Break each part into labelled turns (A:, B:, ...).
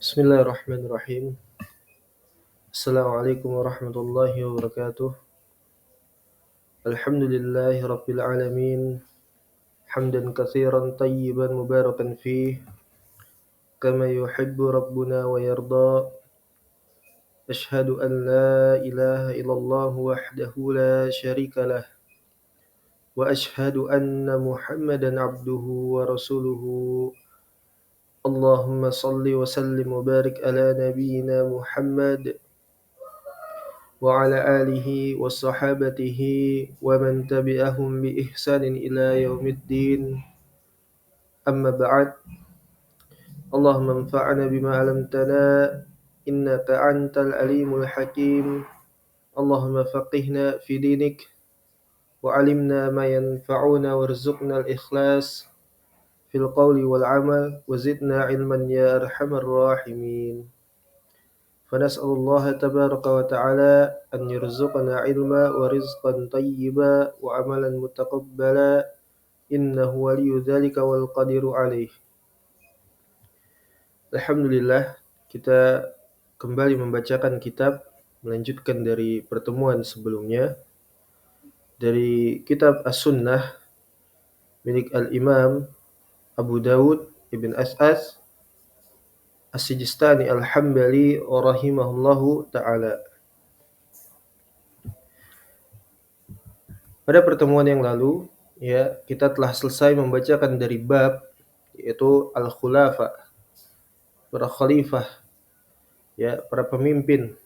A: Bismillahirrahmanirrahim. Assalamualaikum warahmatullahi wabarakatuh. Alhamdulillahi rabbil alamin. Hamdan katsiran tayyiban mubarakan fih. Kama yuhibbu rabbuna wa yarda. Ashhadu an la ilaha illallah wahdahu la syarika lah. Wa ashhadu anna Muhammadan abduhu wa rasuluhu. Allahumma salli wa sallim wa barik ala nabiyyina Muhammad وعلى آله وصحابته ومن تبعهم بإحسان إلى يوم الدين أما بعد اللهم انفعنا بما علمتنا إنك أنت العليم الحكيم اللهم فقهنا في دينك وعلمنا ما ينفعنا وارزقنا الإخلاص في القول والعمل وزدنا علما يا أرحم الراحمين فنسأل الله تبارك وتعالى أن يرزقنا علما ورزقا طيبا وعملا متقبلا إنه ولي ذلك والقدير عليه. Alhamdulillah, kita kembali membacakan kitab, melanjutkan dari pertemuan sebelumnya dari kitab As-Sunnah milik Al-Imam Abu Dawud Ibn As'as As-Sijistani Al-Hambali rahimahullahu ta'ala. Pada pertemuan yang lalu, ya, kita telah selesai membacakan dari bab yaitu al-khulafa, para khalifah, ya, para pemimpin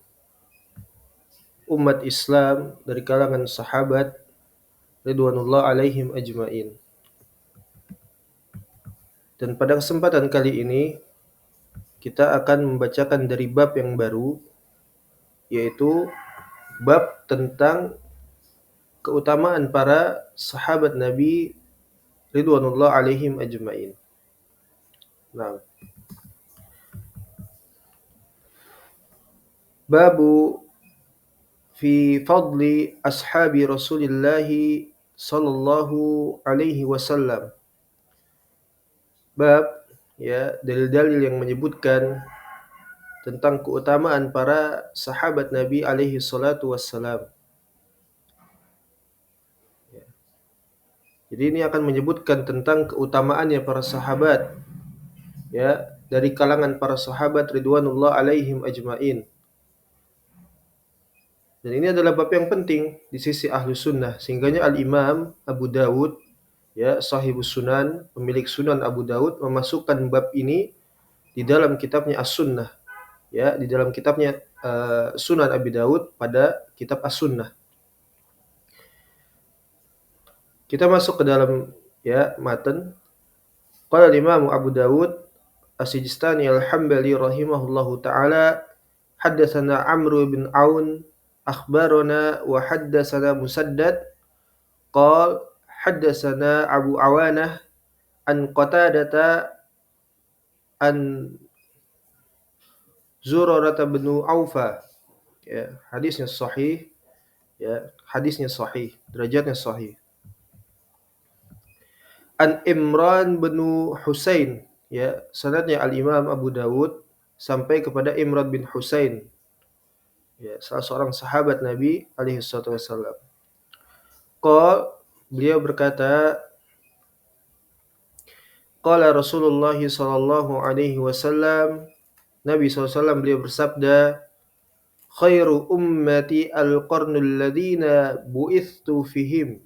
A: umat Islam dari kalangan sahabat ridwanullah alaihim ajmain. Dan pada kesempatan kali ini kita akan membacakan dari bab yang baru, yaitu bab tentang keutamaan para sahabat Nabi ridwanullah alaihim ajmain. Nah, babu fi fadli ashabi Rasulillahi sallallahu alaihi wasallam. Bab, ya, dalil-dalil yang menyebutkan tentang keutamaan para sahabat Nabi alaihi salatu wassalam. Ya. Jadi ini akan menyebutkan tentang keutamaannya para sahabat, ya, dari kalangan para sahabat ridwanullah alaihim ajmain. Dan ini adalah bab yang penting di sisi ahlu sunnah, sehingganya Al-Imam Abu Dawud, ya, sahibus sunan, pemilik sunan Abu Dawud, memasukkan bab ini di dalam kitabnya As-Sunnah, ya, di dalam kitabnya Sunan Abi Dawud pada kitab As-Sunnah. Kita masuk ke dalam, ya, matan. Qala Imam Abu Dawud As-Sijistani Al-Hambali rahimahullahu ta'ala, haddatsana Amr bin Aun akhbarana wa haddatsana Musaddad qala haddatsana Abu Awanah an Qatadata an Zurarah bin Aufa. Ya, hadisnya sahih, ya, hadisnya sahih, derajatnya sahih. An Imran bin Husain, ya, sanadnya Al-Imam Abu Dawud sampai kepada Imran bin Husain, ya, salah seorang sahabat Nabi alaihi salatu wasallam. Beliau berkata, qala Rasulullah sallallahu alaihi wasallam, Nabi SAW beliau bersabda, khairu ummati al-qarnul ladzina bu'ithtu fihim.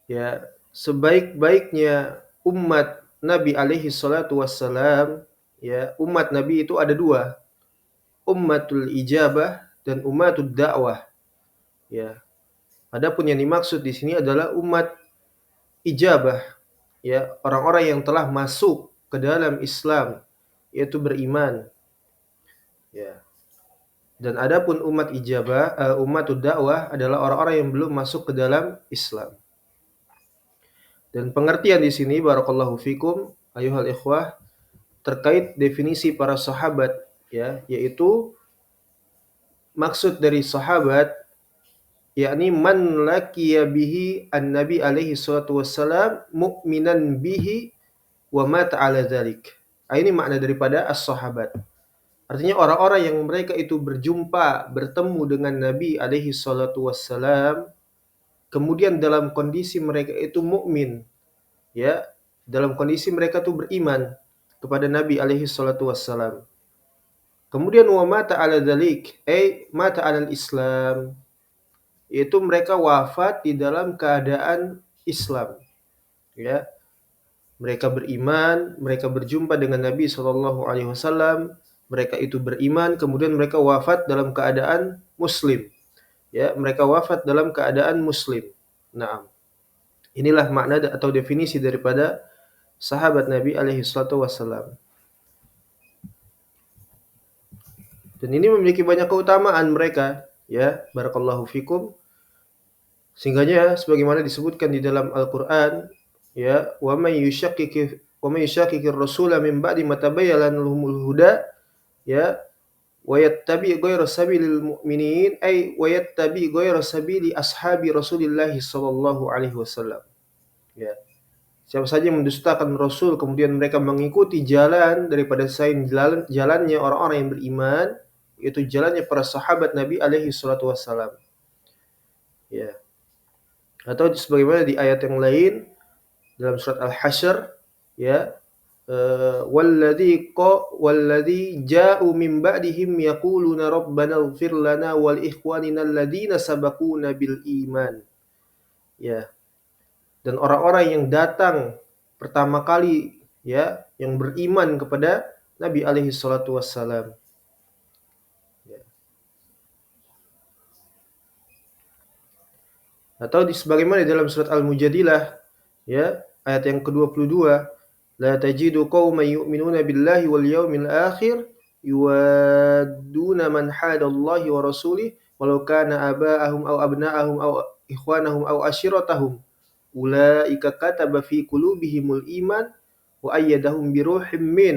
A: Ya, sebaik-baiknya umat Nabi alaihi salatu wassalam, ya, umat Nabi itu ada dua, ummatul ijabah dan ummatud da'wah. Ya. Adapun yang dimaksud di sini adalah umat ijabah, ya, orang-orang yang telah masuk ke dalam Islam, yaitu beriman. Ya. Dan adapun umat ijabah, ummatud da'wah adalah orang-orang yang belum masuk ke dalam Islam. Dan pengertian di sini barakallahu fikum ayuhal ikhwah terkait definisi para sahabat, ya, yaitu maksud dari sahabat yakni man laqiya bihi an-nabi alaihi salatu wassalam mu'minan bihi wa mata ala dzalik. Ini makna daripada as-sahabat. Artinya orang-orang yang mereka itu bertemu dengan Nabi alaihi salatu wassalam, kemudian dalam kondisi mereka itu mukmin, ya, dalam kondisi mereka tuh beriman kepada Nabi alaihi salatu wassalam. Kemudian wa mata ala dzalik, mata alal Islam, yaitu mereka wafat di dalam keadaan Islam, ya. Mereka beriman, mereka berjumpa dengan Nabi sallallahu alaihi wasallam, mereka itu beriman, kemudian mereka wafat dalam keadaan muslim. Ya, mereka wafat dalam keadaan muslim. Naam. Inilah makna atau definisi daripada sahabat Nabi alaihi salatu wasallam. Dan ini memiliki banyak keutamaan mereka, ya, barakallahu fikum. Sehingganya sebagaimana disebutkan di dalam Al-Qur'an, ya, wa may yushaqiqir rasula min ba'di ma tabayyana lahumul huda, ya, wa yattabi' ghayra sabilil mu'minin wa yattabi' ghayra sabili ashabi Rasulillah sallallahu alaihi wasallam. Ya. Siapa saja yang mendustakan Rasul kemudian mereka mengikuti jalan daripada selain jalannya orang-orang yang beriman, yaitu jalannya para sahabat Nabi alaihi salatu wassalam. Ya. Atau sebagaimana di ayat yang lain dalam surat Al-Hasyr, ya, walladzi ja'u min ba'dihim yaquluna rabbana ighfir lana wal ikhwanina alladziina sabaquna bil iman. Ya. Dan orang-orang yang datang pertama kali, ya, yang beriman kepada Nabi alaihi salatu wassalam. Ya. Atau sebagaimana di dalam surat Al-Mujadilah, ya, ayat yang ke-22, la tajidu qauman yu'minuna billahi wal yawmil akhir yuwadduna man hadallahi wa rasulih walau kana aba'ahum aw abna'ahum aw ikhwanahum aw ashiratahum ulaika kataba fi qulubihimul iman wa ayyadahum bi ruhim min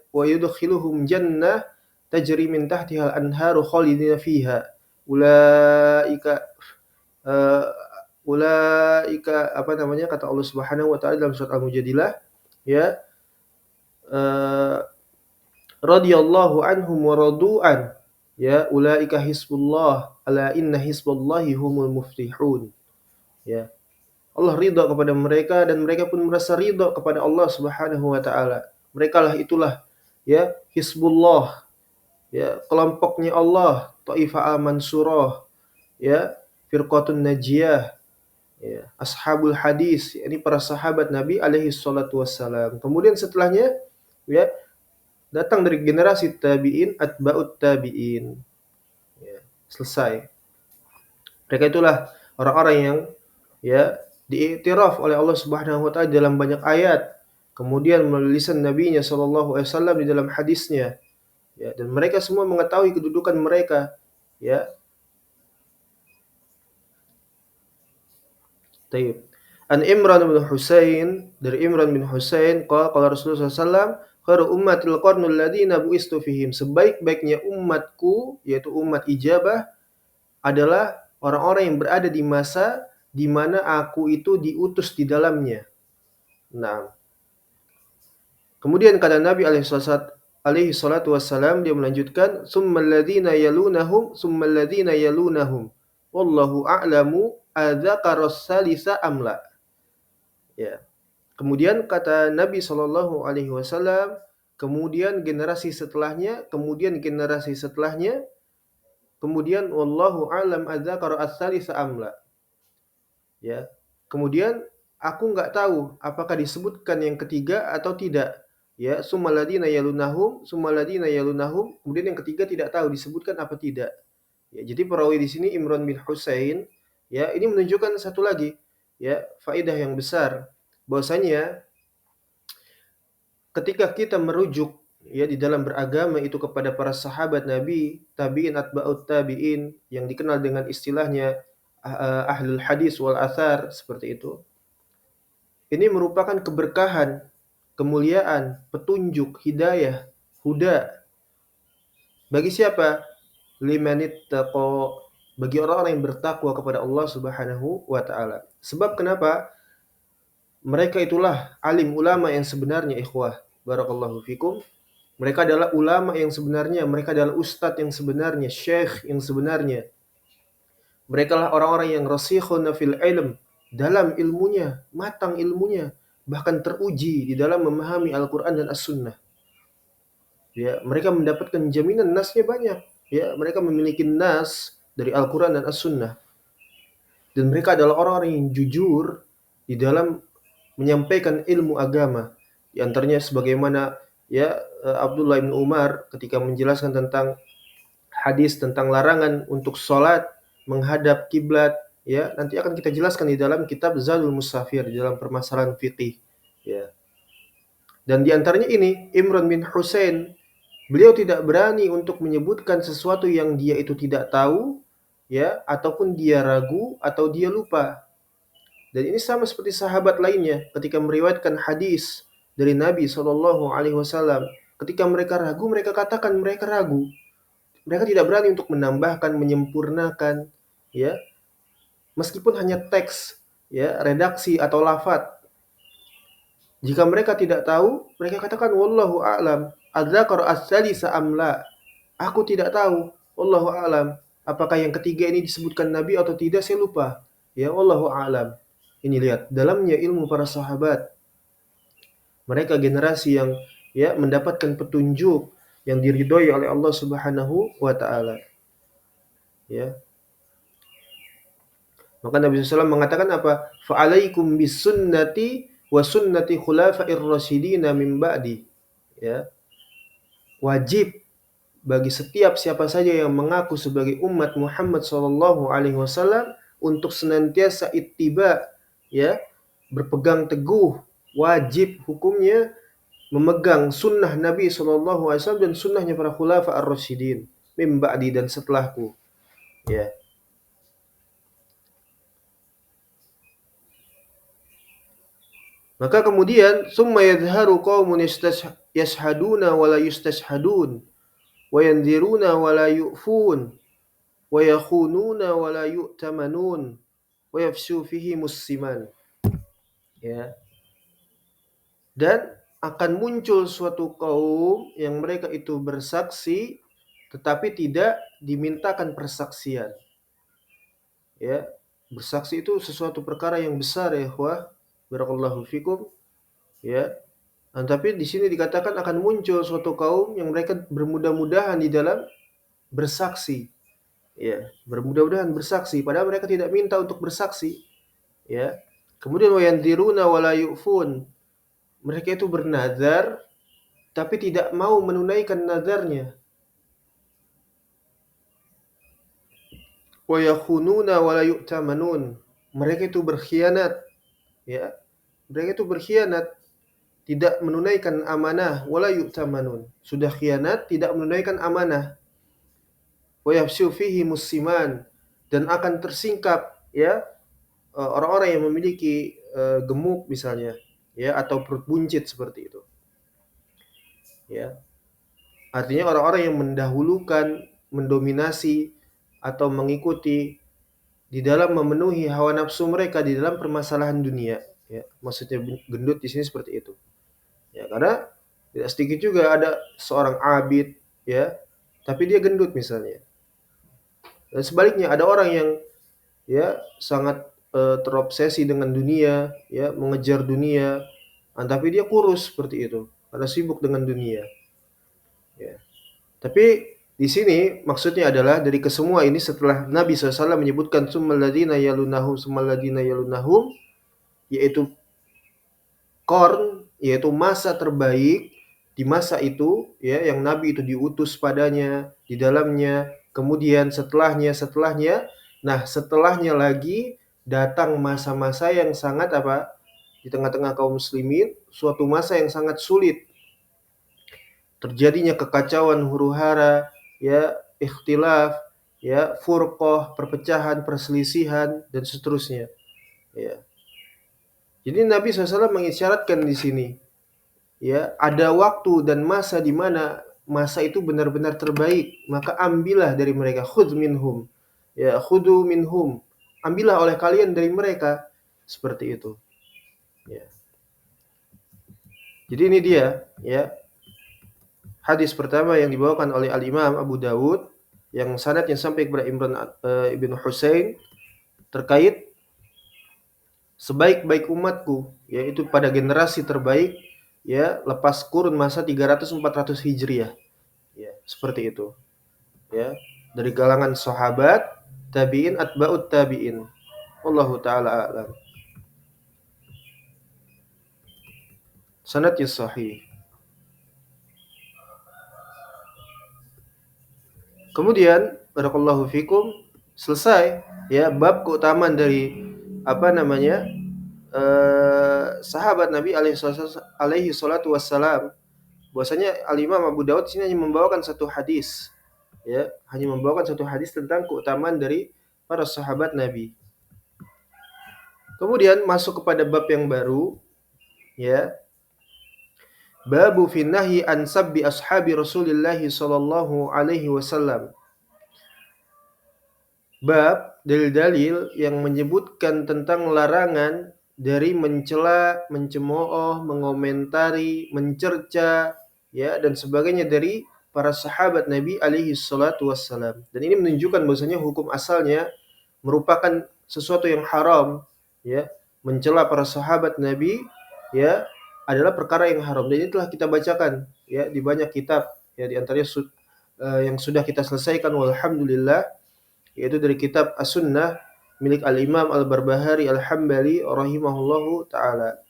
A: wa yudkhiluhum jannah tajri min tahtiha al-anharu khalidina fiha ulaika uh, ulaika kata Allah Subhanahu wa taala dalam surat Al-Mujadilah, ya, radhiyallahu anhum wa radu'an, ya, ulaika hizbullah ala inna hizballahi humul muflihun. Ya. Allah ridha kepada mereka dan mereka pun merasa ridha kepada Allah Subhanahu wa taala. Merekalah itulah, ya, hizbullah, ya, kelompoknya Allah, Taifah Mansurah, ya, firqatun najiyah, ya, ashabul hadis, ini para sahabat Nabi alaihi salatu wassalam. Kemudian setelahnya, ya, datang dari generasi tabi'in, atba'ut tabi'in. Ya, selesai. Mereka itulah orang-orang yang, ya, diiktiraf oleh Allah Subhanahu wa taala dalam banyak ayat, kemudian melalui lisan nabinya sallallahu alaihi wasallam di dalam hadisnya, ya, dan mereka semua mengetahui kedudukan mereka, ya. Taib. An Imran bin Husain, dari Imran bin Husain, qala Rasulullah sallallahu khairu ummatil qarnul ladzina bu'istu fihim, sebaik-baiknya umatku yaitu umat ijabah adalah orang-orang yang berada di masa di mana aku itu diutus di dalamnya. Nah, kemudian kata Nabi alaihi salatu wassalam, dia melanjutkan, summal ladzina yalunahum wallahu a'lamu adzakaras salisa amla. Ya. Kemudian kata Nabi sallallahu alaihi wasallam, kemudian generasi setelahnya, kemudian generasi setelahnya, kemudian wallahu a'lam adzakara as-salisa amla. Ya. Kemudian aku nggak tahu apakah disebutkan yang ketiga atau tidak. Ya, summaladina yalunahum, kemudian yang ketiga tidak tahu disebutkan apa tidak. Ya, jadi perawi di sini Imran bin Husain, ya, ini menunjukkan satu lagi, ya, faedah yang besar bahwasanya ketika kita merujuk, ya, di dalam beragama itu kepada para sahabat Nabi, tabi'in, atba'ut tabi'in, yang dikenal dengan istilahnya ahlul hadis wal athar, seperti itu. Ini merupakan keberkahan, kemuliaan, petunjuk, hidayah, huda. Bagi siapa? Limanittaqo, bagi orang-orang yang bertakwa kepada Allah Subhanahu wa taala. Sebab kenapa? Mereka itulah alim ulama yang sebenarnya, ikhwah. Barakallahu fikum. Mereka adalah ulama yang sebenarnya, mereka adalah ustadz yang sebenarnya, syekh yang sebenarnya. Mereka lah orang-orang yang rasikhuna fil ilm, dalam ilmunya, matang ilmunya, bahkan teruji di dalam memahami Al-Qur'an dan As-Sunnah. Ya, mereka mendapatkan jaminan nasnya banyak. Ya, mereka memiliki nas dari Al-Qur'an dan As-Sunnah. Dan mereka adalah orang-orang yang jujur di dalam menyampaikan ilmu agama. Di antaranya sebagaimana ya Abdullah bin Umar ketika menjelaskan tentang hadis tentang larangan untuk sholat menghadap kiblat, ya nanti akan kita jelaskan di dalam kitab Zadul Musafir di dalam permasalahan fikih, ya. Dan di antaranya ini Imran bin Husain, beliau tidak berani untuk menyebutkan sesuatu yang dia itu tidak tahu, ya, ataupun dia ragu atau dia lupa. Dan ini sama seperti sahabat lainnya ketika meriwayatkan hadis dari Nabi Shallallahu Alaihi Wasallam. Ketika mereka ragu, mereka katakan mereka ragu. Mereka tidak berani untuk menambahkan, menyempurnakan, ya, meskipun hanya teks, ya, redaksi atau lafadz. Jika mereka tidak tahu, mereka katakan wallahu a'lam. Adzakar as-salisa amla. Aku tidak tahu. Wallahu a'lam. Apakah yang ketiga ini disebutkan Nabi atau tidak, saya lupa. Ya, wallahu a'lam. Ini lihat, dalamnya ilmu para sahabat. Mereka generasi yang ya mendapatkan petunjuk yang diridhoi oleh Allah Subhanahu wa taala. Ya. Maka Nabi SAW mengatakan apa? Fa'alaikum bisunnati wa sunnati khulafa'ir rasyidin min ba'di. Ya. Wajib bagi setiap siapa saja yang mengaku sebagai umat Muhammad sallallahu alaihi wasallam untuk senantiasa ittiba, ya, berpegang teguh, wajib hukumnya memegang sunnah Nabi sallallahu alaihi wasallam dan sunnahnya para khulafa ar-rasyidin min ba'di, dan setelahku, ya. Maka kemudian summa yadhharu qaumun yashhaduna wa la yustashhadun wa yanziruna wa la yu'fun wa yakhununa wa la yu'tamanun wa yafshu fihi musliman, ya. Dan akan muncul suatu kaum yang mereka itu bersaksi tetapi tidak dimintakan persaksian, ya. Bersaksi itu sesuatu perkara yang besar, ya ikhwah, barakallahu fikum, ya. Nah, tapi di sini dikatakan akan muncul suatu kaum yang mereka bermudah-mudahan di dalam bersaksi, ya, bermudah-mudahan bersaksi padahal mereka tidak minta untuk bersaksi, ya. Kemudian wayandiruna wala yu'fun, mereka itu bernazar tapi tidak mau menunaikan nazarnya. Wa yakhununa wala yu'tamanun, mereka itu berkhianat, ya. Mereka itu berkhianat, tidak menunaikan amanah, wala yu'tamanun. Sudah khianat, tidak menunaikan amanah. Wa yafshu fihi musliman, dan akan tersingkap, ya, orang-orang yang memiliki gemuk misalnya, ya, atau perut buncit seperti itu. Ya. Artinya orang-orang yang mendahulukan, mendominasi atau mengikuti di dalam memenuhi hawa nafsu mereka di dalam permasalahan dunia, ya. Maksudnya gendut di sini seperti itu. Ya, karena tidak sedikit juga ada seorang abid, ya, tapi dia gendut misalnya. Dan sebaliknya ada orang yang ya sangat terobsesi dengan dunia, ya, mengejar dunia, tapi dia kurus seperti itu karena sibuk dengan dunia, ya. Tapi di sini maksudnya adalah dari kesemua ini setelah Nabi SAW menyebutkan summal ladzina yalunahum, yaitu yaitu masa terbaik di masa itu, ya, yang Nabi itu diutus padanya di dalamnya. Kemudian setelahnya, nah setelahnya lagi datang masa-masa yang sangat apa? Di tengah-tengah kaum muslimin, suatu masa yang sangat sulit. Terjadinya kekacauan, huru-hara, ya, ikhtilaf, ya, furqah, perpecahan, perselisihan dan seterusnya, ya. Jadi Nabi SAW mengisyaratkan di sini, ya, ada waktu dan masa di mana masa itu benar-benar terbaik, maka ambillah dari mereka, khudh minhum, ya, khudhu minhum, ambillah oleh kalian dari mereka, seperti itu. Ya. Jadi ini dia ya hadis pertama yang dibawakan oleh Al-Imam Abu Dawud yang sanadnya sampai kepada Imran ibn Husain terkait sebaik-baik umatku, yaitu pada generasi terbaik ya lepas kurun masa 300-400 Hijriah. Ya, seperti itu. Ya, dari kalangan sahabat, tabi'in, atba'ut tabi'in. Wallahu taala a'lam. Sanadnya sahih. Kemudian barakallahu fikum selesai ya bab keutamaan dari apa namanya sahabat Nabi alaihi salatu wassalam. Bahwasanya Al-Imam Abu Dawud sini hanya membawakan satu hadis, ya, hanya membawakan satu hadis tentang keutamaan dari para sahabat Nabi. Kemudian masuk kepada bab yang baru, ya. Babu fi nahyi an sabbi ashabi Rasulillah sallallahu alaihi wasallam. Bab dalil-dalil yang menyebutkan tentang larangan dari mencela, mencemooh, mengomentari, mencerca, ya dan sebagainya dari para sahabat Nabi alaihi salatu wassalam. Dan ini menunjukkan bahwasanya hukum asalnya merupakan sesuatu yang haram, ya. Mencela para sahabat Nabi, ya, adalah perkara yang haram. Dan ini telah kita bacakan, ya, di banyak kitab, ya, di antaranya yang sudah kita selesaikan walhamdulillah, yaitu dari kitab As-Sunnah milik Al-Imam Al-Barbahari Al-Hambali rahimahullahu taala.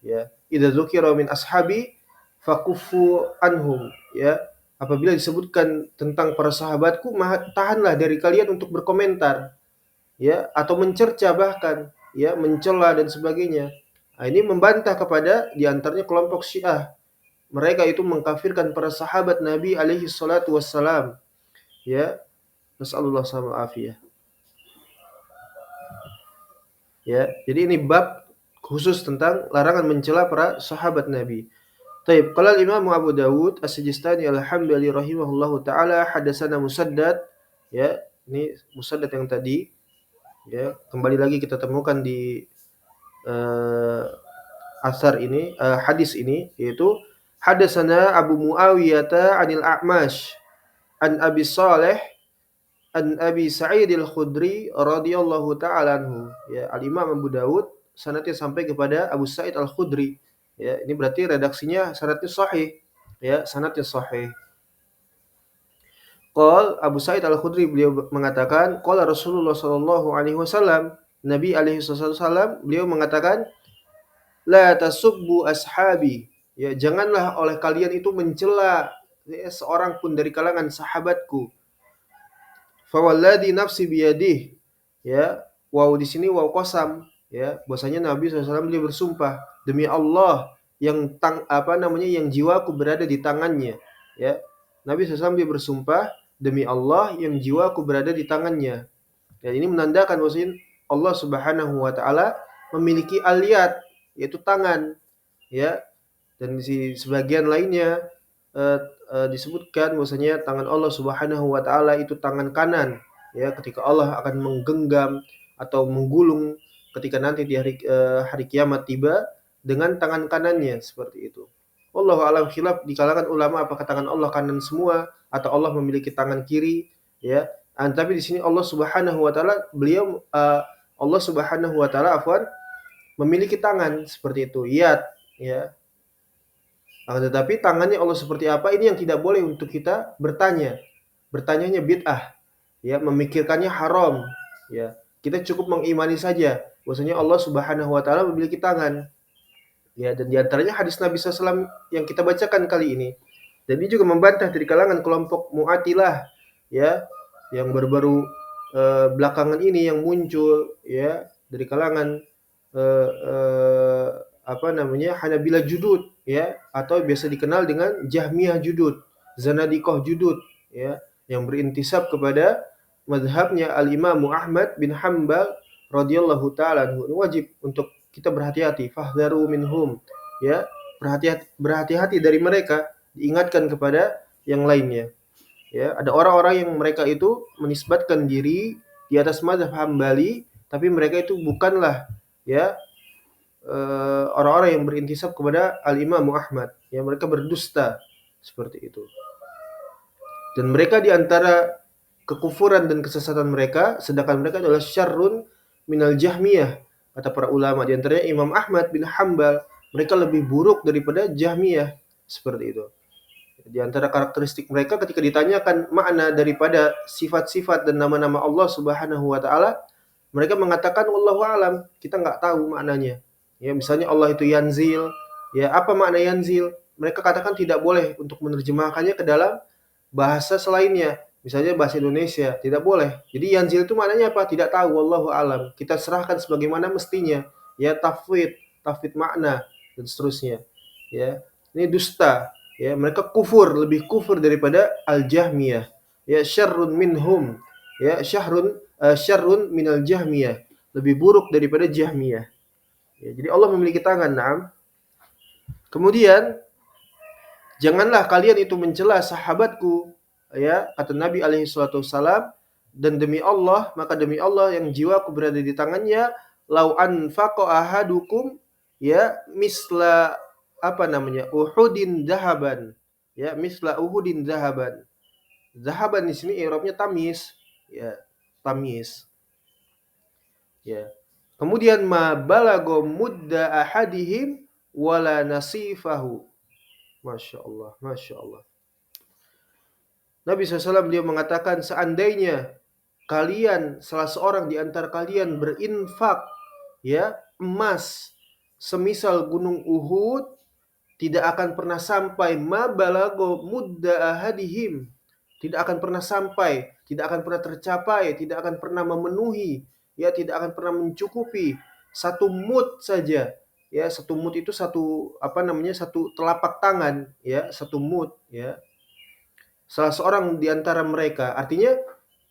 A: Ya, idza dzukira min ashabi fakuffu anhum, ya. Apabila disebutkan tentang para sahabatku, tahanlah dari kalian untuk berkomentar, ya, atau mencerca bahkan, ya, mencela dan sebagainya. Nah, ini membantah kepada di antaranya kelompok Syiah. Mereka itu mengkafirkan para sahabat Nabi alaihi salatu wassalam, ya. Nasallallahu alaihi wasallam. Ya, jadi ini bab khusus tentang larangan mencela para sahabat Nabi. Taib, qala Imam Abu Dawud As-Sijistani Al-Hambali rahimahullahu taala hadatsana Musaddad, ya, ini Musaddad yang tadi, ya, kembali lagi kita temukan di asar ini, hadis ini, yaitu hadatsana Abu Muawiyah anil A'mash an Abi Saleh an Abi Sa'id Al-Khudri radhiyallahu ta'ala anhu. Ya, Al-Imam Abu Dawud sanadnya sampai kepada Abu Sa'id Al-Khudri. Ya, ini berarti redaksinya sanadnya sahih. Ya, sanadnya sahih. Qal Abu Sa'id Al-Khudri beliau mengatakan, qala Rasulullah sallallahu alaihi wasallam, Nabi alaihi wasallam beliau mengatakan, la tasubbu ashabi. Ya, janganlah oleh kalian itu mencela, ya, seorang pun dari kalangan sahabatku. Fawalladhi nafsi biyadih, ya, waw di sini waw qasam, ya, bahwasanya Nabi SAW beliau bersumpah demi Allah yang yang jiwaku berada di tangannya, ya. Nabi SAW beliau bersumpah demi Allah yang jiwaku berada di tangannya. Dan ini menandakan bahwasanya Allah Subhanahu wa taala memiliki al-yad, yaitu tangan, ya. Dan di sebagian lainnya disebutkan bahwasanya tangan Allah Subhanahu wa taala itu tangan kanan, ya, ketika Allah akan menggenggam atau menggulung ketika nanti di hari kiamat tiba dengan tangan kanannya seperti itu. Wallahu a'lam, khilaf di kalangan ulama apakah tangan Allah kanan semua atau Allah memiliki tangan kiri, ya. Tapi di sini Allah Subhanahu wa taala Allah Subhanahu wa taala memiliki tangan seperti itu, yad, ya. Akan tetapi tangannya Allah seperti apa, ini yang tidak boleh untuk kita bertanya. Bertanyanya bid'ah, ya, memikirkannya haram, ya. Kita cukup mengimani saja bahwasanya Allah Subhanahu wa taala memiliki tangan. Ya, dan di antaranya hadis Nabi SAW yang kita bacakan kali ini. Dan ini juga membantah dari kalangan kelompok Mu'atilah, ya, yang baru-baru belakangan ini yang muncul, ya, dari kalangan Hanabilah Judud, ya, atau biasa dikenal dengan Jahmiyah Judud, Zanadiqah Judud, ya, yang berintisab kepada mazhabnya Al-Imam Ahmad bin Hanbal radhiyallahu taala anhu. Wajib untuk kita berhati-hati, fahdharu minhum, ya, berhati-hati dari mereka, diingatkan kepada yang lainnya. Ya, ada orang-orang yang mereka itu menisbatkan diri di atas mazhab Hambali, tapi mereka itu bukanlah, ya, orang-orang yang berintisab kepada Al-Imam Ahmad, ya mereka berdusta seperti itu. Dan mereka di antara kekufuran dan kesesatan mereka, sedangkan mereka adalah syarrun minal Jahmiyah. Kata para ulama, di antaranya Imam Ahmad bin Hambal, mereka lebih buruk daripada Jahmiyah. Seperti itu. Di antara karakteristik mereka ketika ditanyakan makna daripada sifat-sifat dan nama-nama Allah Subhanahu wa taala, mereka mengatakan wallahu alam, kita nggak tahu maknanya. Ya, misalnya Allah itu yanzil, ya apa makna yanzil? Mereka katakan tidak boleh untuk menerjemahkannya ke dalam bahasa selainnya. Misalnya bahasa Indonesia, tidak boleh. Jadi yanzil itu maknanya apa? Tidak tahu, wallahu alam. Kita serahkan sebagaimana mestinya. Ya tafwid makna dan seterusnya. Ya. Ini dusta. Ya, mereka kufur, lebih kufur daripada Al-Jahmiyah. Ya, syarrun minhum. Ya, syarrun minal Jahmiyah. Lebih buruk daripada Jahmiyah. Ya, jadi Allah memiliki tangan, na'am. Kemudian janganlah kalian itu mencela sahabatku, ya kata Nabi alaihi salatu wasalam, dan demi Allah, maka demi Allah yang jiwaku berada di tangannya, lau anfaqa ahadukum ya misla apa namanya? Uhudin zahaban. Ya, misla Uhudin zahaban. Zahaban di sini i'rabnya tamis, ya, tamis. Ya. Kemudian ma balago mudda ahadihim wala nasifahu. Masya Allah, Masya Allah. Nabi SAW dia mengatakan seandainya kalian salah seorang di antara kalian berinfak ya emas semisal gunung Uhud tidak akan pernah sampai mabalago mudda ahadihim, tidak akan pernah sampai, tidak akan pernah tercapai, tidak akan pernah memenuhi, ya tidak akan pernah mencukupi satu mud saja. Ya, satu mud itu satu apa namanya? Satu telapak tangan, ya, satu mud, ya. Salah seorang di antara mereka. Artinya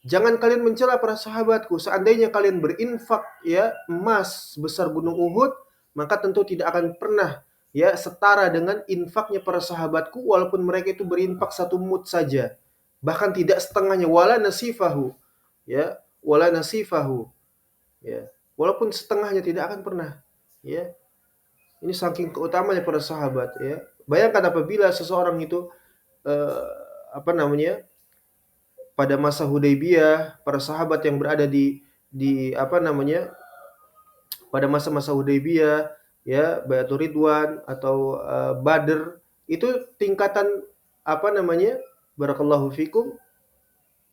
A: jangan kalian mencela para sahabatku. Seandainya kalian berinfak ya emas sebesar gunung Uhud, maka tentu tidak akan pernah ya setara dengan infaknya para sahabatku walaupun mereka itu berinfak satu mud saja. Bahkan tidak setengahnya wala nasifahu. Ya, wala nasifahu. Ya. Walaupun setengahnya tidak akan pernah. Ya. Ini saking keutamanya para sahabat ya. Bayangkan apabila seseorang itu eh, apa namanya? Pada masa Hudaybiyah, para sahabat yang berada di apa namanya? Pada masa-masa Hudaybiyah, ya, Baiatul Ridwan atau Badr, itu tingkatan apa namanya? Barakallahu fikum,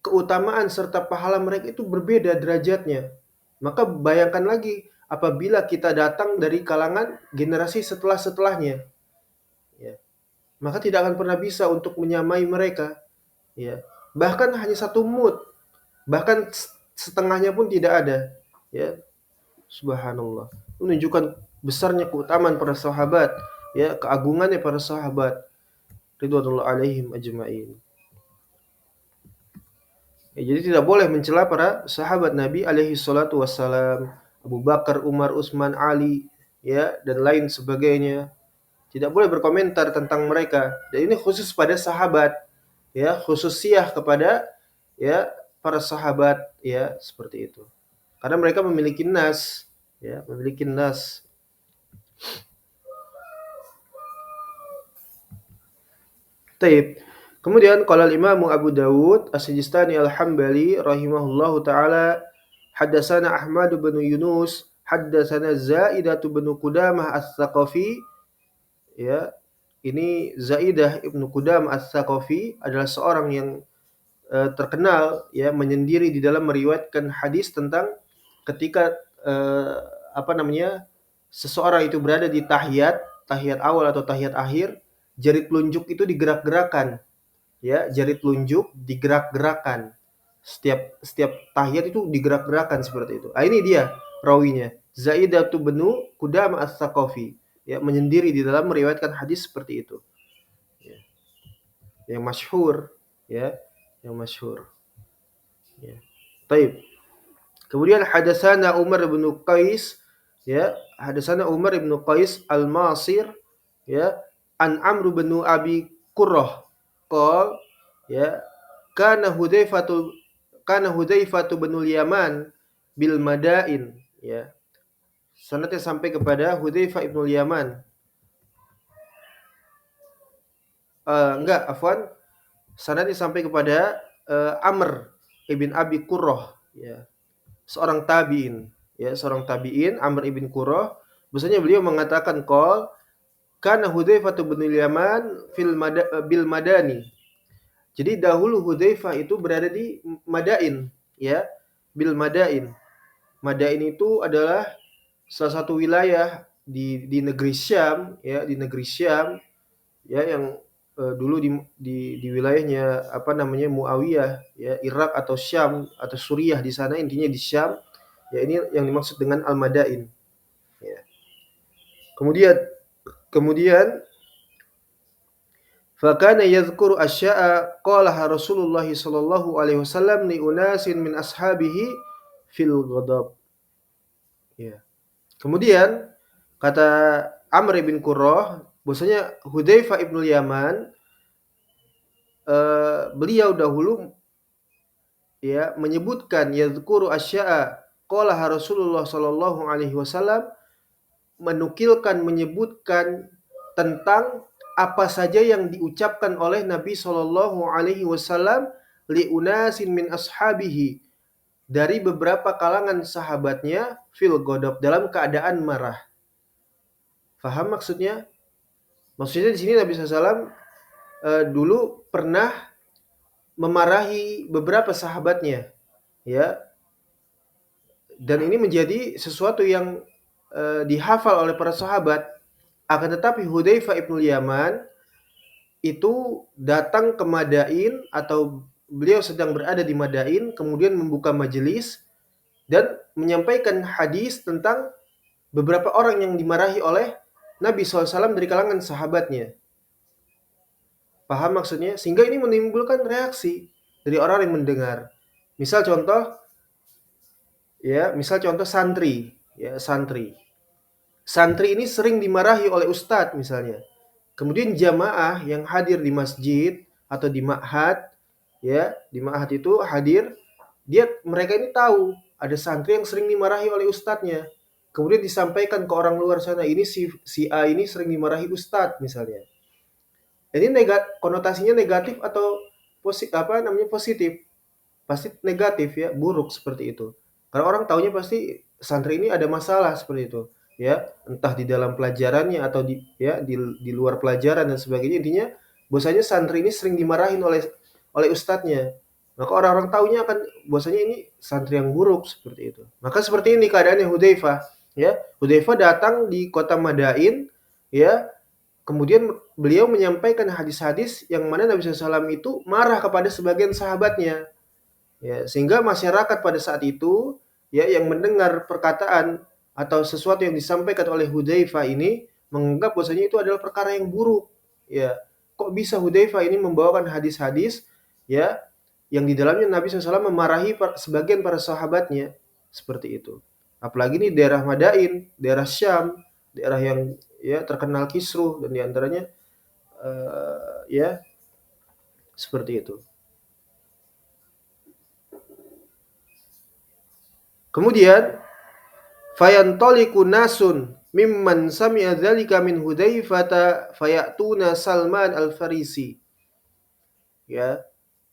A: keutamaan serta pahala mereka itu berbeda derajatnya. Maka bayangkan lagi apabila kita datang dari kalangan generasi setelah-setelahnya, ya. Maka tidak akan pernah bisa untuk menyamai mereka, ya. Bahkan hanya satu mud, bahkan setengahnya pun tidak ada, ya. Subhanallah, menunjukkan besarnya keutamaan para sahabat, ya, keagungannya para sahabat ridwanullah alaihim ajmain. Ya, jadi tidak boleh mencela para sahabat Nabi alaihi salatu wassalam, Abu Bakar, Umar, Utsman, Ali, ya, dan lain sebagainya. Tidak boleh berkomentar tentang mereka. Dan ini khusus pada sahabat, ya, khususiyah kepada ya para sahabat, ya, seperti itu. Karena mereka memiliki nas, ya, memiliki nas. Taib. Kemudian qala al-Imam Abu Dawud As-Sijistani Al-Hambali rahimahullahu taala, haddatsana Ahmad bin Yunus, haddatsana Zaidah bin Qudamah Ats-Tsaqafi, ya. Ini Zaidah Ibnu Qudamah Ats-Tsaqafi adalah seorang yang terkenal ya menyendiri di dalam meriwayatkan hadis tentang ketika eh, apa namanya seseorang itu berada di tahiyat awal atau tahiyat akhir, jari telunjuk itu digerak-gerakan, ya, jari telunjuk digerak-gerakan. Setiap tahiyat itu digerak-gerakan seperti itu. Ah, ini dia rawinya. Zaidatu benu Qudamah Ats-Tsaqafi, ya, menyendiri di dalam meriwayatkan hadis seperti itu. Ya. Yang masyhur, ya, yang masyhur. Ya. Taib. Kemudian hadatsana Umar bin Qais, ya, hadatsana Umar bin Qais Al-Masir, ya, an Amr bin Abi Qurrah qol, ya, kana Hudzaifatu bin Yaman bil Madain, ya. Sanadnya sampai kepada Hudzaifah ibnul Yaman. Enggak, afwan. Sanadnya sampai kepada Amr ibn Abi Qurrah, ya. Seorang tabi'in, ya, seorang tabi'in Amr ibn Qurrah, bahwasanya beliau mengatakan kana Hudzaifah bin Yaman bil Madani. Jadi dahulu Hudzaifah itu berada di Madain, ya, bil Madain. Madain itu adalah salah satu wilayah di negeri Syam, ya, di negeri Syam, ya, yang dulu di wilayahnya apa namanya Muawiyah, ya, Irak atau Syam atau Suriah di sana, intinya di Syam. Ya, ini yang dimaksud dengan Al-Madain, ya. Kemudian kemudian fakana yadhkuru asya'a qalaha Rasulullah sallallahu alaihi wasallam li unasin min ashabihi fil ghadab. Ya. Kemudian kata Amr bin Qurrah, bahwasanya Hudzaifah ibnul Yaman, beliau dahulu, ya, menyebutkan yadhkuru asya'a qalaha Rasulullah sallallahu alaihi wasallam, menyebutkan tentang apa saja yang diucapkan oleh Nabi Shallallahu Alaihi Wasallam li unasin min ashabihi, dari beberapa kalangan sahabatnya fil ghadab, dalam keadaan marah. Faham maksudnya? Maksudnya di sini Nabi SAW dulu pernah memarahi beberapa sahabatnya, ya, dan ini menjadi sesuatu yang dihafal oleh para sahabat. Akan tetapi Hudzaifah ibnul Yaman itu datang ke Madain, atau beliau sedang berada di Madain, kemudian membuka majelis dan menyampaikan hadis tentang beberapa orang yang dimarahi oleh Nabi SAW dari kalangan sahabatnya. Paham maksudnya? Sehingga ini menimbulkan reaksi dari orang yang mendengar. Misal contoh, santri, ya, santri. Santri ini sering dimarahi oleh ustadz misalnya. Kemudian jamaah yang hadir di masjid atau di ma'had, ya, di ma'had itu hadir, mereka ini tahu ada santri yang sering dimarahi oleh ustadznya. Kemudian disampaikan ke orang luar sana, ini si A ini sering dimarahi ustadz misalnya. Ini konotasinya negatif atau positif? Pasti negatif, ya, buruk seperti itu. Karena orang taunya pasti santri ini ada masalah seperti itu, ya, entah di dalam pelajarannya atau di luar pelajaran dan sebagainya. Intinya bahwasanya santri ini sering dimarahin oleh ustadznya. Maka orang-orang taunya akan bahwasanya ini santri yang buruk seperti itu. Maka seperti ini keadaannya Hudzaifah, ya. Hudzaifah datang di kota Madain, ya. Kemudian beliau menyampaikan hadis-hadis yang mana Nabi SAW itu marah kepada sebagian sahabatnya. Ya, sehingga masyarakat pada saat itu, ya, yang mendengar perkataan atau sesuatu yang disampaikan oleh Hudzaifah ini menganggap bahwasanya itu adalah perkara yang buruk. Ya, kok bisa Hudzaifah ini membawakan hadis-hadis, ya, yang di dalamnya Nabi SAW memarahi sebagian para sahabatnya seperti itu. Apalagi ini daerah Madain, daerah Syam, daerah yang, ya, terkenal kisruh, dan diantaranya ya, seperti itu. Kemudian fayantaliqu nasun mimman sami'a dzalika min Hudzaifata fayatuna Salman al-Farisi. Ya.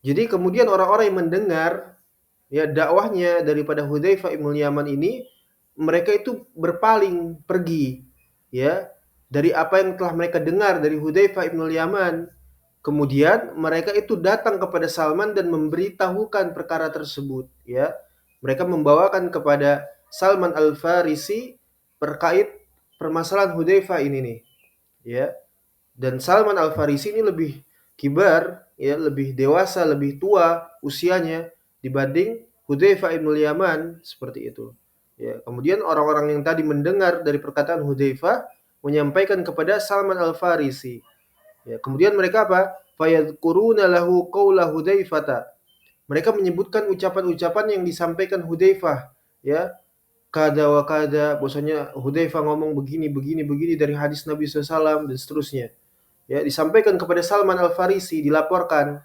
A: Jadi kemudian orang-orang yang mendengar, ya, dakwahnya daripada Hudzaifah ibn Yaman ini, mereka itu berpaling pergi, ya, dari apa yang telah mereka dengar dari Hudzaifah ibn Yaman. Kemudian mereka itu datang kepada Salman dan memberitahukan perkara tersebut, ya. Mereka membawakan kepada Salman Al-Farisi terkait permasalahan Hudzaifah ini nih, ya. Dan Salman Al-Farisi ini lebih kibar, ya, lebih dewasa, lebih tua usianya dibanding Hudzaifah ibn Yaman, seperti itu. Ya, kemudian orang-orang yang tadi mendengar dari perkataan Hudzaifah menyampaikan kepada Salman Al-Farisi. Ya, kemudian mereka apa? Fayadhkuruna lahu qaula Hudzaifata. Mereka menyebutkan ucapan-ucapan yang disampaikan Hudzaifah, ya. Kada wa kada, bahwasanya Hudzaifah ngomong begini dari hadis Nabi SAW dan seterusnya. Ya, disampaikan kepada Salman Al-Farisi, dilaporkan.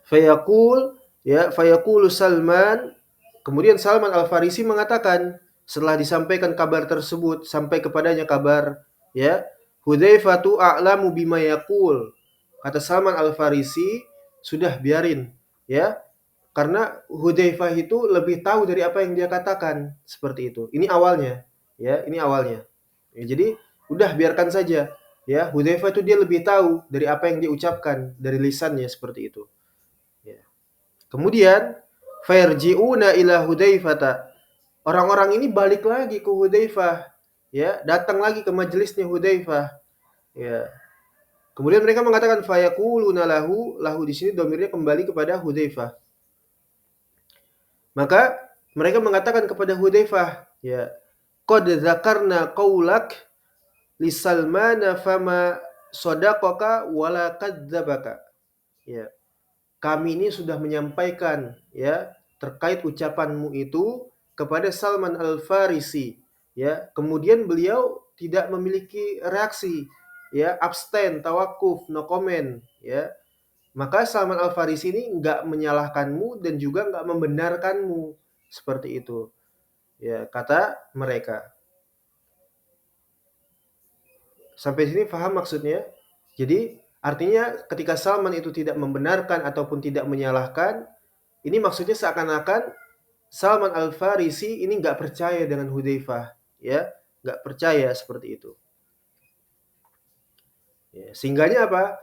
A: Fayaqulu Salman, kemudian Salman Al-Farisi mengatakan, Setelah disampaikan kabar tersebut, sampai kepadanya kabar, ya, Hudzaifatu a'lamu bima yaqul. Kata Salman Al-Farisi, sudah biarin, ya. Karena Hudzaifah itu lebih tahu dari apa yang dia katakan, seperti itu. Ini awalnya, ya, ini awalnya. Ya, jadi udah biarkan saja, ya. Hudzaifah itu dia lebih tahu dari apa yang dia ucapkan dari lisannya, seperti itu. Ya. Kemudian fayarji'una ila Hudzaifata. Orang-orang ini balik lagi ke Hudzaifah, ya, datang lagi ke majelisnya Hudzaifah, ya. Kemudian mereka mengatakan fayaquluna lahu di sini dhamirnya kembali kepada Hudzaifah. Maka mereka mengatakan kepada Hudzaifah, ya, qad dzakarna qaulak li Salman fama sadaqaka wala kadzdzabaka. Ya, kami ini sudah menyampaikan, ya, terkait ucapanmu itu kepada Salman Al-Farisi, ya. Kemudian beliau tidak memiliki reaksi, ya, abstain, tawakuf, no comment, ya. Maka Salman Al-Farisi ini enggak menyalahkanmu dan juga enggak membenarkanmu, seperti itu, ya, kata mereka. Sampai sini paham maksudnya? Jadi artinya ketika Salman itu tidak membenarkan ataupun tidak menyalahkan, ini maksudnya seakan-akan Salman Al-Farisi ini nggak percaya dengan Hudzaifah, ya, nggak percaya seperti itu. Ya, sehingganya apa?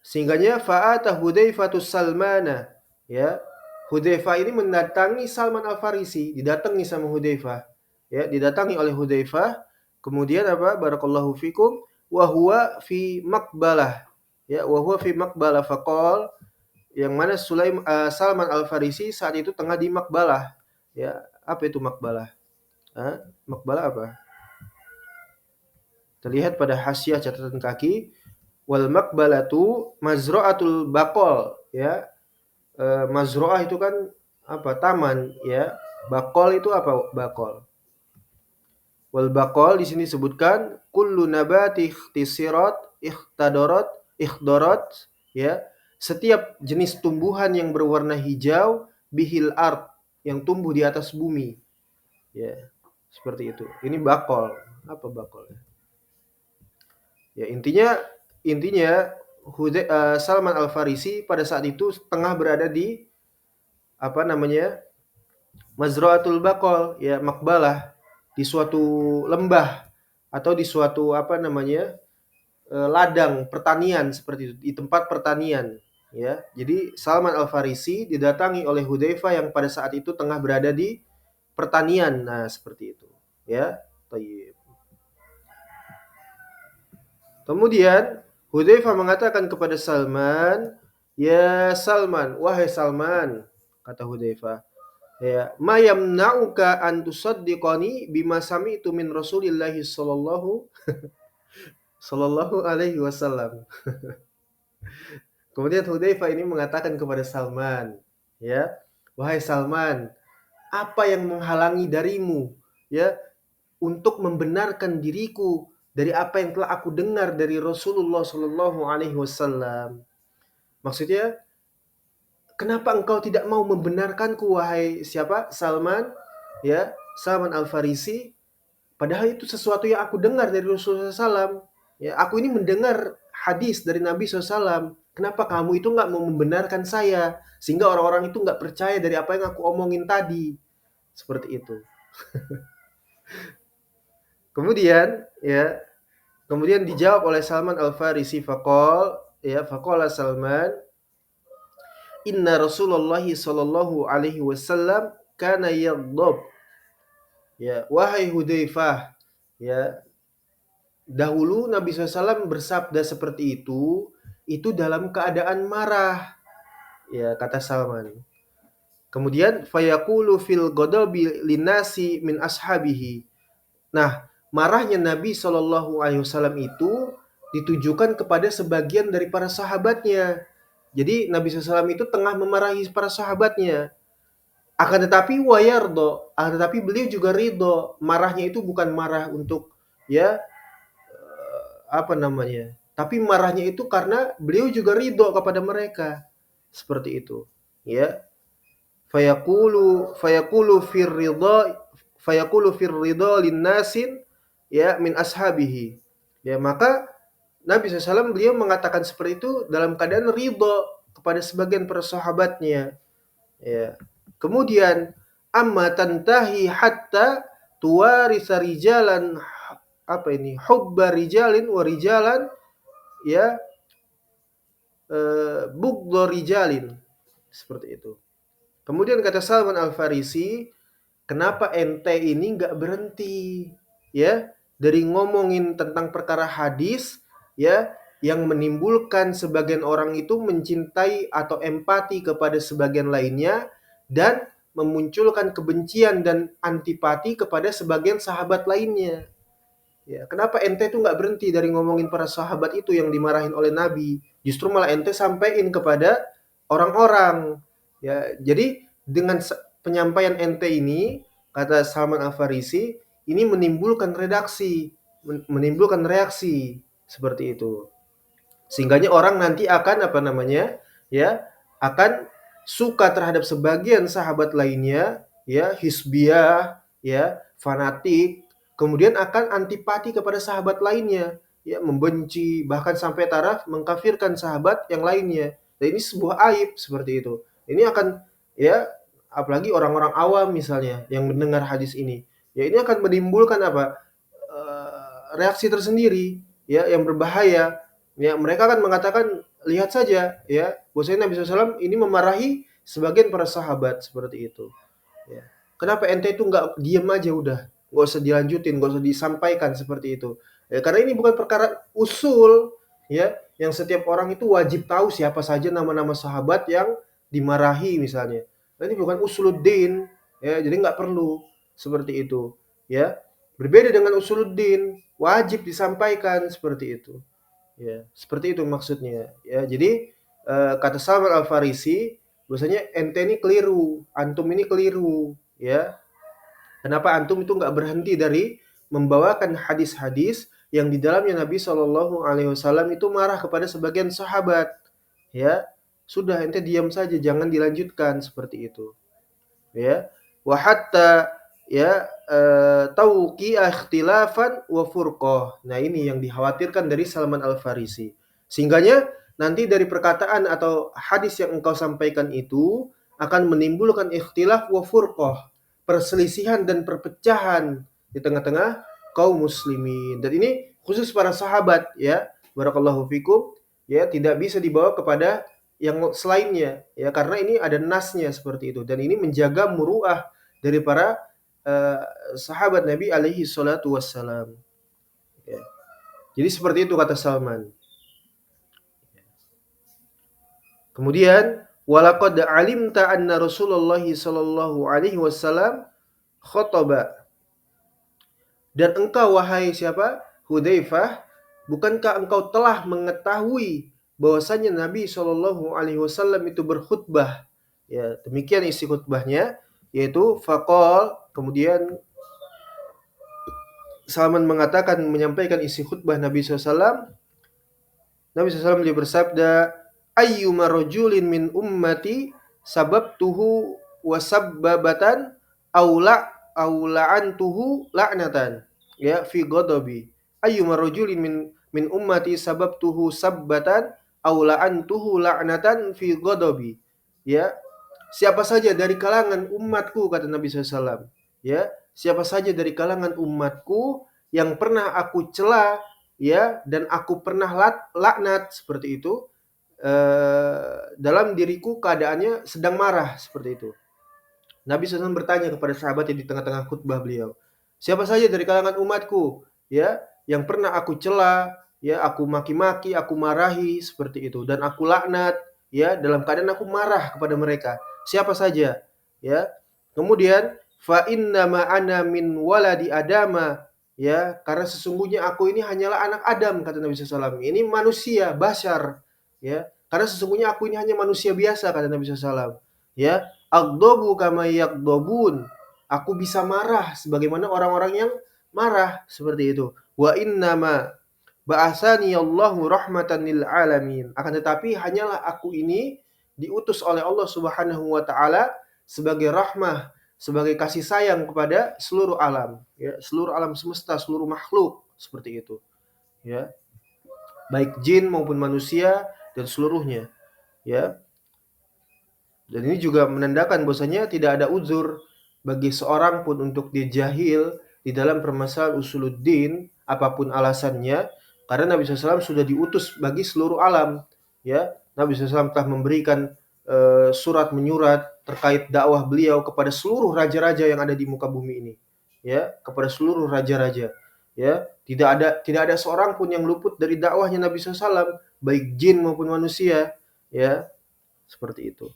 A: Sehingganya fa'ata Hudzaifatus Salmana, ya. Hudzaifah ini mendatangi Salman Al-Farisi, didatangi sama Hudzaifah, ya, didatangi oleh Hudzaifah. Kemudian apa? Barakallahu fikum wa huwa fi maqbalah. Ya, wa huwa fi maqbalah faqal, yang mana Salman Al-Farisi saat itu tengah di makbalah. Ya, apa itu makbalah? Makbalah apa? Terlihat pada hasyiah catatan kaki, wal makbalatu mazra'atul baqol, ya. Mazra'ah itu kan apa? Taman, ya. Baqol itu apa? Baqol. Wal baqol di sini disebutkan kullu nabati ihtisirat ikhdarat, ya. Setiap jenis tumbuhan yang berwarna hijau bihil ard, yang tumbuh di atas bumi. Ya, seperti itu. Ini baqol. Apa baqol? Ya, intinya Salman Al-Farisi pada saat itu tengah berada di apa namanya? Mazra'atul Baqol, ya, makbalah, di suatu lembah atau di suatu apa namanya? Ladang pertanian seperti itu, di tempat pertanian, ya. Jadi Salman Al-Farisi didatangi oleh Hudzaifah yang pada saat itu tengah berada di pertanian. Nah, seperti itu, ya. Thayyib. Kemudian Hudzaifah mengatakan kepada Salman, "Ya Salman, wahai Salman," kata Hudzaifah, ya, "ma yamna'uka an tusaddiqani bima sami'tu min Rasulillah sallallahu alaihi wasallam." Kemudian Hudzaifah ini mengatakan kepada Salman, ya, "Wahai Salman, apa yang menghalangi darimu, ya, untuk membenarkan diriku dari apa yang telah aku dengar dari Rasulullah sallallahu alaihi wasallam?" Maksudnya, kenapa engkau tidak mau membenarkanku, wahai siapa? Salman, ya, Salman Al-Farisi, padahal itu sesuatu yang aku dengar dari Rasulullah SAW. Ya, aku ini mendengar hadis dari Nabi SAW. Kenapa kamu itu nggak mau membenarkan saya? Sehingga orang-orang itu nggak percaya dari apa yang aku omongin tadi. Seperti itu. Kemudian, ya, kemudian dijawab oleh Salman Al-Farisi, faqala Salman, "Inna Rasulullah sallallahu alaihi wasallam kana yaghdab." Ya, wahai Hudzaifah, ya, dahulu Nabi SAW bersabda seperti itu dalam keadaan marah, ya, kata Salman. Kemudian fayaqulu fil ghadabi linasi min ashabihi. Nah, marahnya Nabi Shallallahu alaihi wasallam itu ditujukan kepada sebagian dari para sahabatnya. Jadi Nabi SAW itu tengah memarahi para sahabatnya. Akan tetapi beliau juga ridho. Marahnya itu bukan marah untuk, ya, apa namanya? Tapi marahnya itu karena beliau juga ridho kepada mereka. Seperti itu, ya. Fayaqulu fayaqulu fir ridha linnasin ya min ashabihi. Ya, maka Nabi SAW beliau mengatakan seperti itu dalam keadaan ridha kepada sebagian para sahabatnya. Ya. Kemudian amma tantahi hatta tuwarisa rijalan apa ini? Hubba rijalin wa rijalan ya bughdha rijalin. Seperti itu. Kemudian kata Salman Al-Farisi, kenapa ente ini nggak berhenti ya dari ngomongin tentang perkara hadis ya yang menimbulkan sebagian orang itu mencintai atau empati kepada sebagian lainnya dan memunculkan kebencian dan antipati kepada sebagian sahabat lainnya. Ya, kenapa ente itu nggak berhenti dari ngomongin para sahabat itu yang dimarahin oleh Nabi? Justru malah ente sampaikan kepada orang-orang. Ya, jadi dengan penyampaian ente ini, kata Salman Al-Farisi, ini menimbulkan menimbulkan reaksi seperti itu. Sehingganya orang nanti akan apa namanya? Ya, akan suka terhadap sebagian sahabat lainnya, ya, hizbiyah, ya, fanatik, kemudian akan antipati kepada sahabat lainnya, ya, membenci bahkan sampai taraf mengkafirkan sahabat yang lainnya. Dan ini sebuah aib seperti itu. Ini akan ya apalagi orang-orang awam misalnya yang mendengar hadis ini. Ya ini akan menimbulkan apa? Reaksi tersendiri ya yang berbahaya. Ya mereka akan mengatakan lihat saja ya bahwasanya Nabi SAW ini memarahi sebagian para sahabat seperti itu. Ya. Kenapa ente itu nggak diem aja udah, nggak usah dilanjutin, nggak usah disampaikan seperti itu. Ya, karena ini bukan perkara usul, ya, yang setiap orang itu wajib tahu siapa saja nama-nama sahabat yang dimarahi misalnya. Nah, ini bukan usuluddin, ya, jadi nggak perlu seperti itu, ya. Berbeda dengan usuluddin, wajib disampaikan seperti itu. Ya, seperti itu maksudnya. Ya, jadi kata Salman Al-Farisi, bahwasanya ente ini keliru, antum ini keliru, ya. Kenapa antum itu nggak berhenti dari membawakan hadis-hadis yang di dalamnya Nabi Shallallahu Alaihi Wasallam itu marah kepada sebagian sahabat, ya. Sudah ente diam saja, jangan dilanjutkan seperti itu, ya. Wa hatta ya tauqi ikhtilafan wa furqah. Nah, ini yang dikhawatirkan dari Salman Al-Farisi. Sehingganya nanti dari perkataan atau hadis yang engkau sampaikan itu akan menimbulkan ikhtilaf wa furqah, perselisihan dan perpecahan di tengah-tengah kaum muslimin. Dan ini khusus para sahabat ya. Barakallahu fikum, ya, tidak bisa dibawa kepada yang selainnya ya karena ini ada nasnya seperti itu dan ini menjaga muruah dari para sahabat Nabi alaihi salatu wassalam. Ya. Jadi seperti itu kata Salman. Kemudian walaqad alimta anna Rasulullah sallallahu alaihi wasallam khotaba. Dan engkau wahai siapa? Hudzaifah, bukankah engkau telah mengetahui bahwasanya Nabi sallallahu alaihi wasallam itu berkhutbah? Ya, demikian isi khutbahnya yaitu faqal, kemudian Salman mengatakan menyampaikan isi khutbah Nabi SAW. Nabi SAW beliau bersabda, ayyuma rajulin min ummati sababtuhu wa sabbabatan aula'antuhu la'natan ya fi ghadabi. Ayyuma rajulin min ummati sababtuhu sabbatan aula'antuhu la'natan fi ghadabi. Ya, siapa saja dari kalangan umatku kata Nabi SAW, ya, siapa saja dari kalangan umatku yang pernah aku cela ya dan aku pernah laknat seperti itu dalam diriku keadaannya sedang marah seperti itu. Nabi SAW bertanya kepada sahabatnya di tengah-tengah khutbah beliau, siapa saja dari kalangan umatku ya yang pernah aku cela ya aku maki-maki, aku marahi seperti itu dan aku laknat ya dalam keadaan aku marah kepada mereka. Siapa saja ya. Kemudian fa inna ma ana min waladi adama ya karena sesungguhnya aku ini hanyalah anak Adam kata Nabi SAW. Ini manusia bashar ya karena sesungguhnya aku ini hanya manusia biasa kata Nabi SAW ya. Aghdabu kama yaghdabun, aku bisa marah sebagaimana orang-orang yang marah seperti itu. Wa innama ba'atsani Allahu rahmatan lil alamin, akan tetapi hanyalah aku ini diutus oleh Allah Subhanahu wa taala sebagai rahmah, sebagai kasih sayang kepada seluruh alam, ya, seluruh alam semesta, seluruh makhluk seperti itu, ya, baik jin maupun manusia dan seluruhnya, ya. Dan ini juga menandakan bahwasanya tidak ada uzur bagi seorang pun untuk dia jahil di dalam permasalahan usuluddin apapun alasannya, karena Nabi SAW sudah diutus bagi seluruh alam, ya. Nabi SAW telah memberikan surat menyurat terkait dakwah beliau kepada seluruh raja-raja yang ada di muka bumi ini, ya, kepada seluruh raja-raja, ya. Tidak ada seorang pun yang luput dari dakwahnya Nabi SAW, baik jin maupun manusia, ya, seperti itu.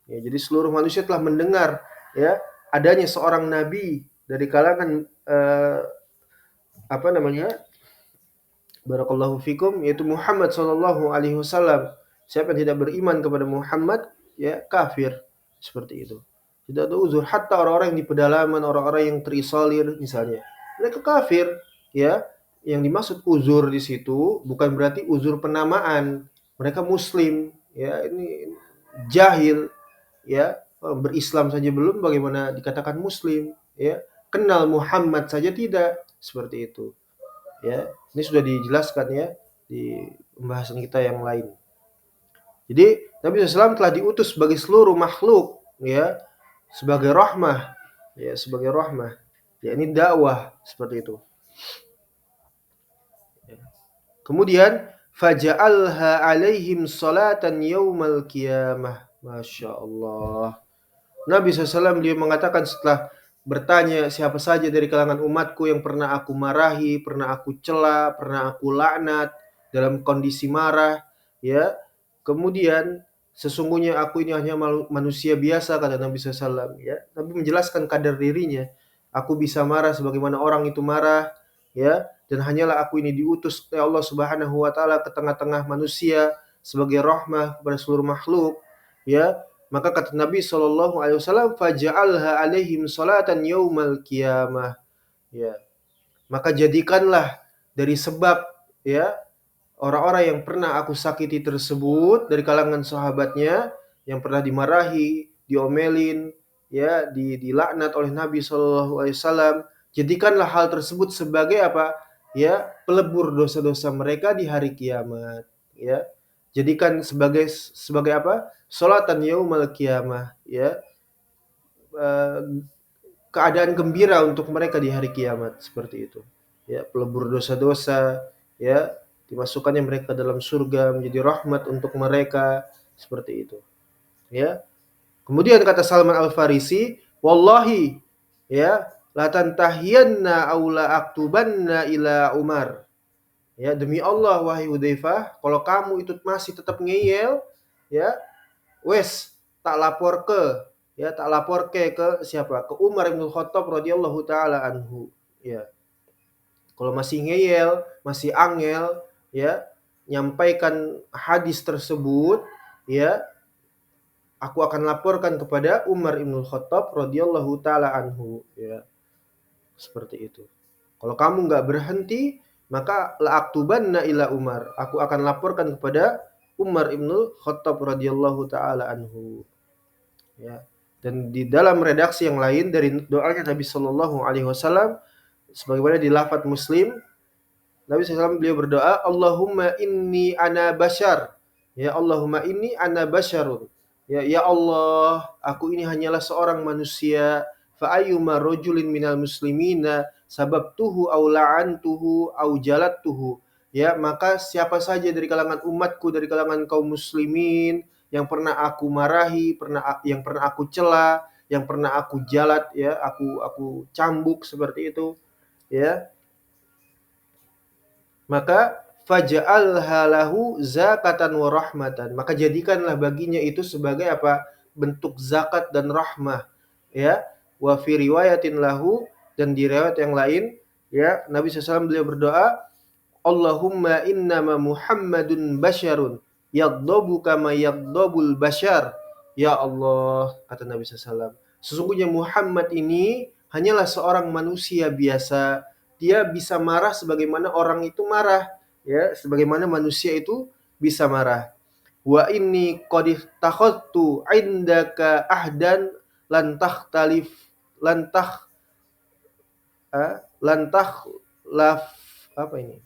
A: Ya, jadi seluruh manusia telah mendengar, ya, adanya seorang nabi dari kalangan apa namanya? Barakallahu fikum, yaitu Muhammad sallallahu alaihi wasallam. Siapa yang tidak beriman kepada Muhammad, ya, kafir. Seperti itu. Tidak ada uzur. Hatta orang-orang yang di pedalaman, orang-orang yang terisolir misalnya, mereka kafir, ya. Yang dimaksud uzur di situ bukan berarti uzur penamaan. Mereka muslim, ya, ini jahil, ya, berislam saja belum, bagaimana dikatakan muslim, ya, kenal Muhammad saja tidak, seperti itu, ya. Ini sudah dijelaskan, ya, di pembahasan kita yang lain. Jadi Nabi SAW telah diutus bagi seluruh makhluk, ya, sebagai rahmah, ya, sebagai rahmah, ya, ini dakwah seperti itu. Kemudian faja'alha alaihim salatan yaumal qiyamah. Masya Allah. Nabi SAW dia mengatakan setelah bertanya siapa saja dari kalangan umatku yang pernah aku marahi, pernah aku cela, pernah aku laknat dalam kondisi marah, ya. Kemudian sesungguhnya aku ini hanya manusia biasa, kata Nabi SAW, ya. Nabi menjelaskan kadar dirinya. Aku bisa marah sebagaimana orang itu marah, ya. Dan hanyalah aku ini diutus oleh Allah Subhanahu wa taala ke tengah-tengah manusia sebagai rahmah kepada seluruh makhluk, ya. Maka kata Nabi SAW, faja'alha alaihim salatan yaumal qiyamah. Ya. Maka jadikanlah dari sebab, ya, orang-orang yang pernah aku sakiti tersebut dari kalangan sahabatnya, yang pernah dimarahi, diomelin, ya, dilaknat oleh Nabi SAW, jadikanlah hal tersebut sebagai apa? Ya, pelebur dosa-dosa mereka di hari kiamat, ya. Jadikan sebagai apa? Salatan yaumal qiyamah, ya. Keadaan gembira untuk mereka di hari kiamat, seperti itu. Ya, pelebur dosa-dosa, ya, dimasukkannya mereka dalam surga, menjadi rahmat untuk mereka, seperti itu. Ya. Kemudian kata Salman Al-Farisi, wallahi, ya, la tantahiyanna aw la aktubanna ila Umar. Ya, demi Allah wahai Hudzaifah, kalau kamu itu masih tetap ngeyel, ya, wes tak lapor ke siapa? Ke Umar bin Khattab radhiyallahu taala anhu, ya. Kalau masih ngeyel, masih angel, ya, nyampaikan hadis tersebut, ya, aku akan laporkan kepada Umar bin Khattab radhiyallahu taala anhu, ya. Seperti itu. Kalau kamu nggak berhenti, maka la'aktubanna ila Umar. Aku akan laporkan kepada Umar ibn Khattab radhiyallahu taala anhu. Ya. Dan di dalam redaksi yang lain dari doanya Nabi Shallallahu alaihi wasallam sebagaimana di lafaz Muslim, Nabi SAW beliau berdoa, Allahumma inni ana bashar. Ya Allahumma inni ana basyarun. Ya Allah, aku ini hanyalah seorang manusia. Fa ayyuma rajulin minal muslimina sababtuhu aw la'antuhu aw jalattuhu. Ya, maka siapa saja dari kalangan umatku, dari kalangan kaum muslimin yang pernah aku marahi, yang pernah aku cela, yang pernah aku jalat, ya, aku cambuk seperti itu, ya. Maka faj'alha lahu zakatan wa rahmatan. Maka jadikanlah baginya itu sebagai apa? Bentuk zakat dan rahmah, ya. Wa fi riwayatin lahu, dan di riwayat yang lain, ya, Nabi SAW beliau berdoa, Allahumma innama Muhammadun basyarun yaghdabu kama yaghdabul basyar. Ya Allah, kata Nabi SAW, sesungguhnya Muhammad ini hanyalah seorang manusia biasa. Dia bisa marah sebagaimana orang itu marah, ya, sebagaimana manusia itu bisa marah. Wa inni qad takhadtu indaka ahdan lan takhtalif lantah laf apa ini?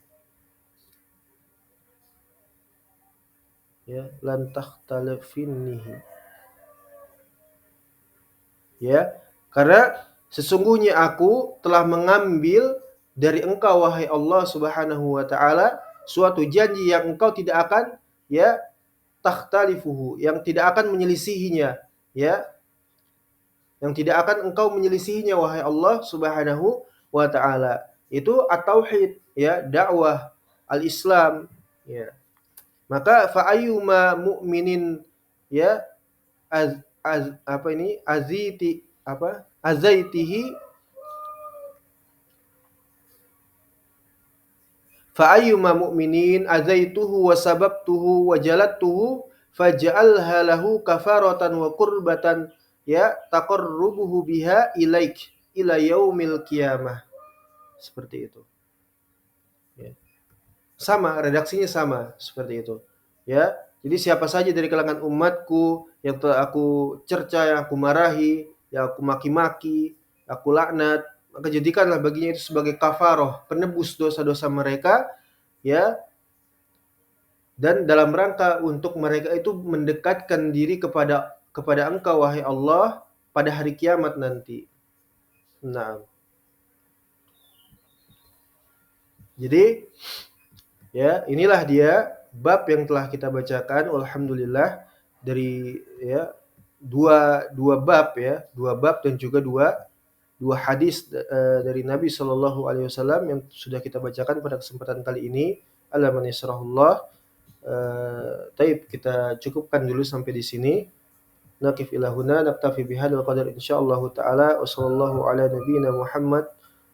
A: Ya, lantah talafinihi. Ya, karena sesungguhnya aku telah mengambil dari engkau wahai Allah Subhanahu wa taala suatu janji yang engkau tidak akan ya takhtalifuhu, yang tidak akan menyelisihinya, ya, yang tidak akan engkau menyelisihinya wahai Allah Subhanahu wa taala. Itu at-tauhid, ya, dakwah al-Islam, ya. Maka fa ayyuma mu'minin ya apa ini aziti apa azaitihi fa ayyuma mu'minin azaituhu wa sababtuhu wa jalattuhu faj'alha lahu kafaratan wa qurbatan ya taqarrubuhu biha ilaik ila yaumil qiyamah. Seperti itu. Ya. Sama, redaksinya sama seperti itu. Ya. Jadi siapa saja dari kalangan umatku yang telah aku cerca, yang aku marahi, yang aku maki-maki, aku laknat, maka jadikanlah baginya itu sebagai kafaroh, penebus dosa-dosa mereka, ya, dan dalam rangka untuk mereka itu mendekatkan diri kepada engkau wahai Allah pada hari kiamat nanti. Nah, jadi ya inilah dia bab yang telah kita bacakan, alhamdulillah, dari ya dua bab, ya, dua bab dan juga dua hadis dari Nabi Shallallahu Alaihi Wasallam yang sudah kita bacakan pada kesempatan kali ini. Alaman yasrahullah. Taib, kita cukupkan dulu sampai di sini. Naqif ila huna naktafi bihadzal qadar insyaallah taala. Wa sallallahu ala nabiyyina Muhammad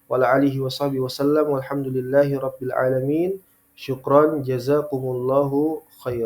A: wa ala alihi wa sahbihi wasallam walhamdulillahi rabbil alamin. Syukran jazakumullahu khair.